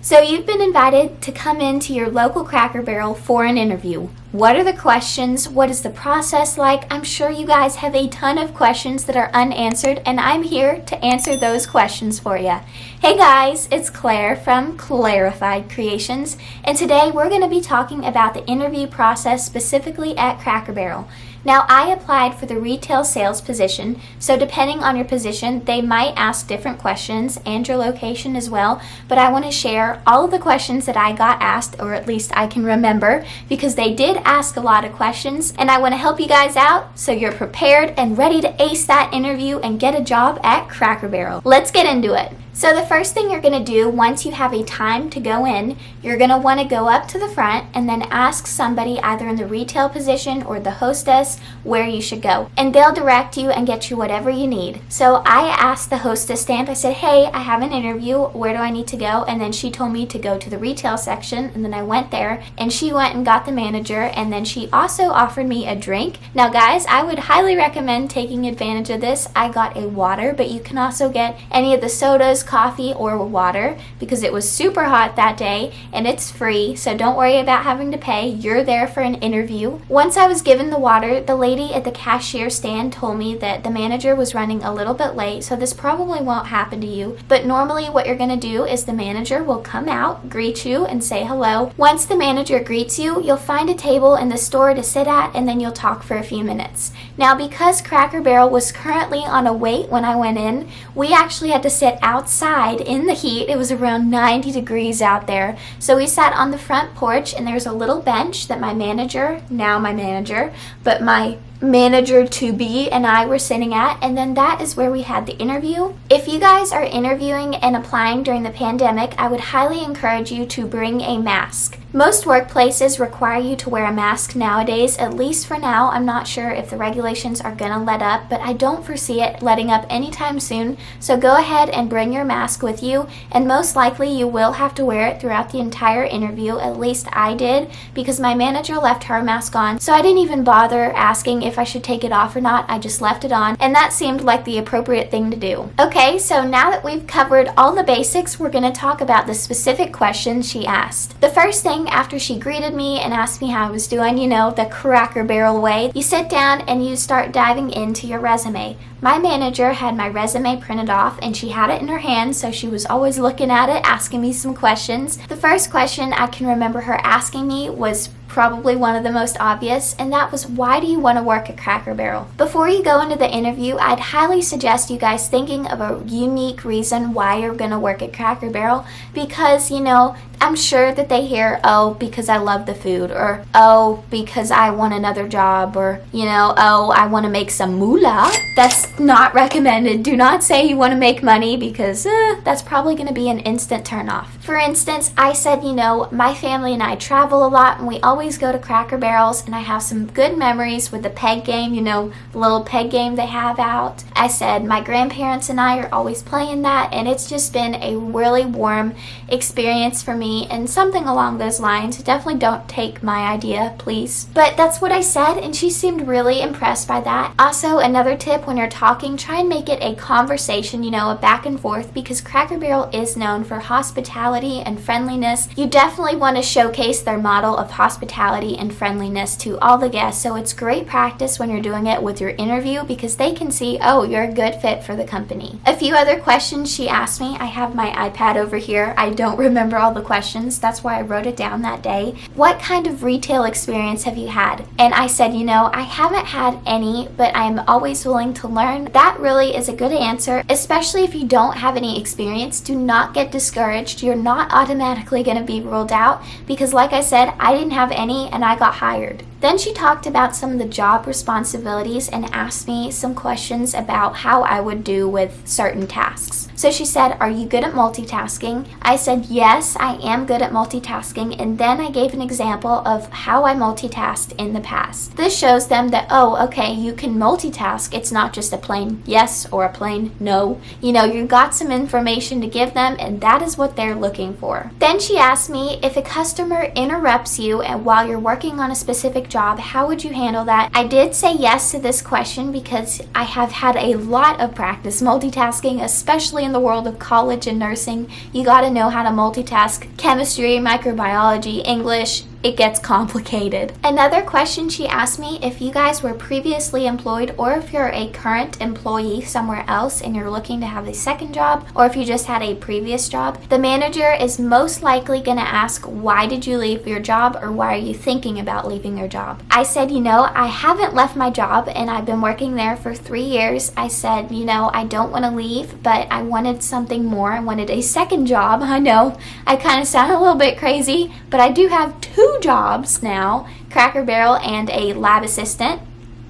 So you've been invited to come into your local Cracker Barrel for an interview. What are the questions? What is the process like? I'm sure you guys have a ton of questions that are unanswered, and I'm here to answer those questions for you. Hey guys, it's Claire from Clairified Creations, and today we're going to be talking about the interview process specifically at Cracker Barrel. Now, I applied for the retail sales position, so depending on your position, they might ask different questions and your location as well, but I want to share all of the questions that I got asked, or at least I can remember, because they did ask a lot of questions, and I want to help you guys out so you're prepared and ready to ace that interview and get a job at Cracker Barrel. Let's get into it. So the first thing you're going to do once you have a time to go in, you're going to want to go up to the front and then ask somebody either in the retail position or the hostess where you should go. And they'll direct you and get you whatever you need. So I asked the hostess stand, I said, hey, I have an interview, where do I need to go? And then she told me to go to the retail section, and then I went there and she went and got the manager, and then she also offered me a drink. Now guys, I would highly recommend taking advantage of this. I got a water, but you can also get any of the sodas, coffee, or water, because it was super hot that day and it's free, so don't worry about having to pay. You're there for an interview. Once I was given the water, the lady at the cashier stand told me that the manager was running a little bit late, so this probably won't happen to you, but normally what you're going to do is the manager will come out, greet you, and say hello. Once the manager greets you, you'll find a table in the store to sit at, and then you'll talk for a few minutes. Now, because Cracker Barrel was currently on a wait when I went in, we actually had to sit outside in the heat. It was around 90 degrees out there. So we sat on the front porch, and there's a little bench that my manager, now my manager, but my manager to be, and I were sitting at, and then that is where we had the interview. If you guys are interviewing and applying during the pandemic, I would highly encourage you to bring a mask. Most workplaces require you to wear a mask nowadays, at least for now. I'm not sure if the regulations are gonna let up, but I don't foresee it letting up anytime soon. So go ahead and bring your mask with you, and most likely you will have to wear it throughout the entire interview. At least I did, because my manager left her mask on, so I didn't even bother asking if I should take it off or not. I just left it on, and that seemed like the appropriate thing to do. Okay, so now that we've covered all the basics, we're gonna talk about the specific questions she asked. The first thing after she greeted me and asked me how I was doing, you know, the Cracker Barrel way, you sit down and you start diving into your resume. My manager had my resume printed off, and she had it in her hand, so she was always looking at it, asking me some questions. The first question I can remember her asking me was probably one of the most obvious, and that was, why do you want to work at Cracker Barrel? Before you go into the interview, I'd highly suggest you guys thinking of a unique reason why you're going to work at Cracker Barrel, because, you know, I'm sure that they hear, oh, because I love the food, or oh, because I want another job, or, you know, oh, I want to make some moolah. That's not recommended. Do not say you want to make money, because that's probably going to be an instant turnoff. For instance, I said, you know, my family and I travel a lot, and we always go to Cracker Barrels, and I have some good memories with the peg game, you know, the little peg game they have out. I said my grandparents and I are always playing that, and it's just been a really warm experience for me, and something along those lines. Definitely don't take my idea, please. But that's what I said, and she seemed really impressed by that. Also, another tip, when you're talking, try and make it a conversation, you know, a back and forth, because Cracker Barrel is known for hospitality and friendliness. You definitely want to showcase their model of hospitality and friendliness to all the guests, so it's great practice when you're doing it with your interview, because they can see, oh, you're a good fit for the company. A few other questions she asked me. I have my iPad over here. I don't remember all the questions. That's why I wrote it down that day. What kind of retail experience have you had? And I said, you know, I haven't had any, but I'm always willing to learn. That really is a good answer, especially if you don't have any experience. Do not get discouraged. You're not automatically going to be ruled out, because like I said, I didn't have any and I got hired. Then she talked about some of the job responsibilities and asked me some questions about how I would do with certain tasks. So she said, are you good at multitasking? I said, yes, I am good at multitasking, and then I gave an example of how I multitasked in the past. This shows them that, oh, okay, you can multitask. It's not just a plain yes or a plain no. You know, you got some information to give them, and that is what they're looking for. Then she asked me, if a customer interrupts you and while you're working on a specific job, how would you handle that? I did say yes to this question because I have had a lot of practice multitasking, especially in the world of college and nursing. You got to know how to multitask chemistry, microbiology, English. It gets complicated. Another question she asked me, if you guys were previously employed or if you're a current employee somewhere else and you're looking to have a second job, or if you just had a previous job, the manager is most likely going to ask, why did you leave your job, or why are you thinking about leaving your job? I said, I haven't left my job and I've been working there for 3 years. I said, I don't want to leave, but I wanted something more. I wanted a second job. I know I kind of sound a little bit crazy, but I do have 2 jobs now, Cracker Barrel and a lab assistant,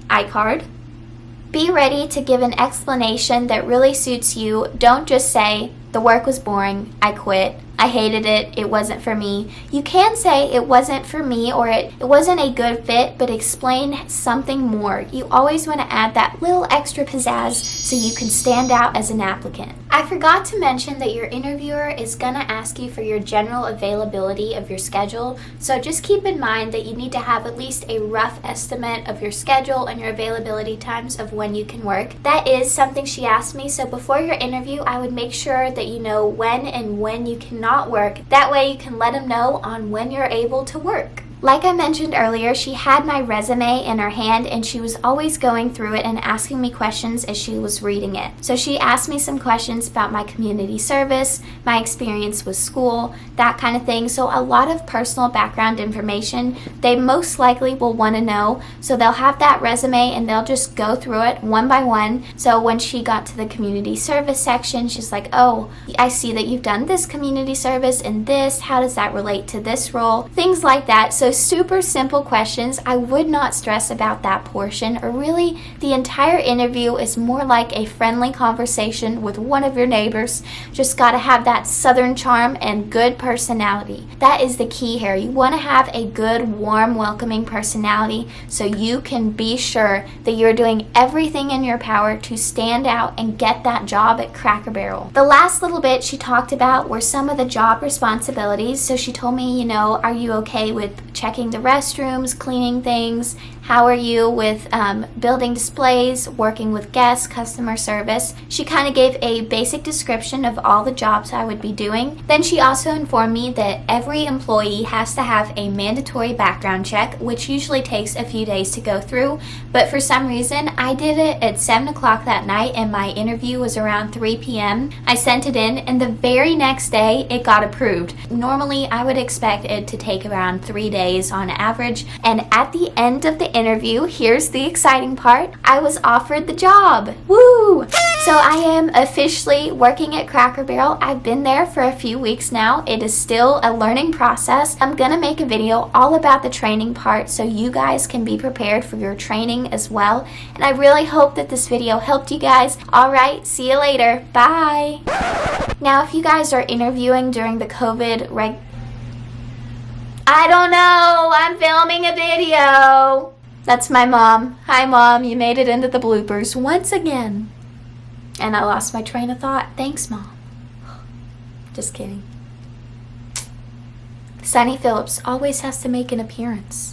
iCard. Be ready to give an explanation that really suits you. Don't just say, the work was boring, I quit, I hated it, it wasn't for me. You can say it wasn't for me or it wasn't a good fit, but explain something more. You always want to add that little extra pizzazz so you can stand out as an applicant. I forgot to mention that your interviewer is going to ask you for your general availability of your schedule, so just keep in mind that you need to have at least a rough estimate of your schedule and your availability times of when you can work. That is something she asked me, so before your interview I would make sure that you know when you cannot work. That way you can let them know on when you're able to work. Like I mentioned earlier, she had my resume in her hand and she was always going through it and asking me questions as she was reading it. So she asked me some questions about my community service, my experience with school, that kind of thing. So a lot of personal background information they most likely will want to know. So they'll have that resume and they'll just go through it one by one. So when she got to the community service section, she's like, oh, I see that you've done this community service and this. How does that relate to this role? Things like that. So super simple questions. I would not stress about that portion, or really the entire interview is more like a friendly conversation with one of your neighbors. Just got to have that southern charm and good personality. That is the key here. You want to have a good, warm, welcoming personality so you can be sure that you're doing everything in your power to stand out and get that job at Cracker Barrel. The last little bit she talked about were some of the job responsibilities. So she told me, are you okay with checking the restrooms, cleaning things? How are you with building displays, working with guests, customer service? She kind of gave a basic description of all the jobs I would be doing. Then she also informed me that every employee has to have a mandatory background check, which usually takes a few days to go through. But for some reason, I did it at 7 o'clock that night and my interview was around 3 p.m. I sent it in and the very next day it got approved. Normally, I would expect it to take around 3 days on average. And at the end of the interview, here's the exciting part, I was offered the job. Woo! So I am officially working at Cracker Barrel. I've been there for a few weeks now. It is still a learning process. I'm gonna make a video all about the training part so you guys can be prepared for your training as well. And I really hope that this video helped you guys. Alright, see you later. Bye! Now if you guys are interviewing during the COVID I don't know, I'm filming a video. That's my mom. Hi Mom, you made it into the bloopers once again. And I lost my train of thought. Thanks Mom. Just kidding. Sunny Phillips always has to make an appearance.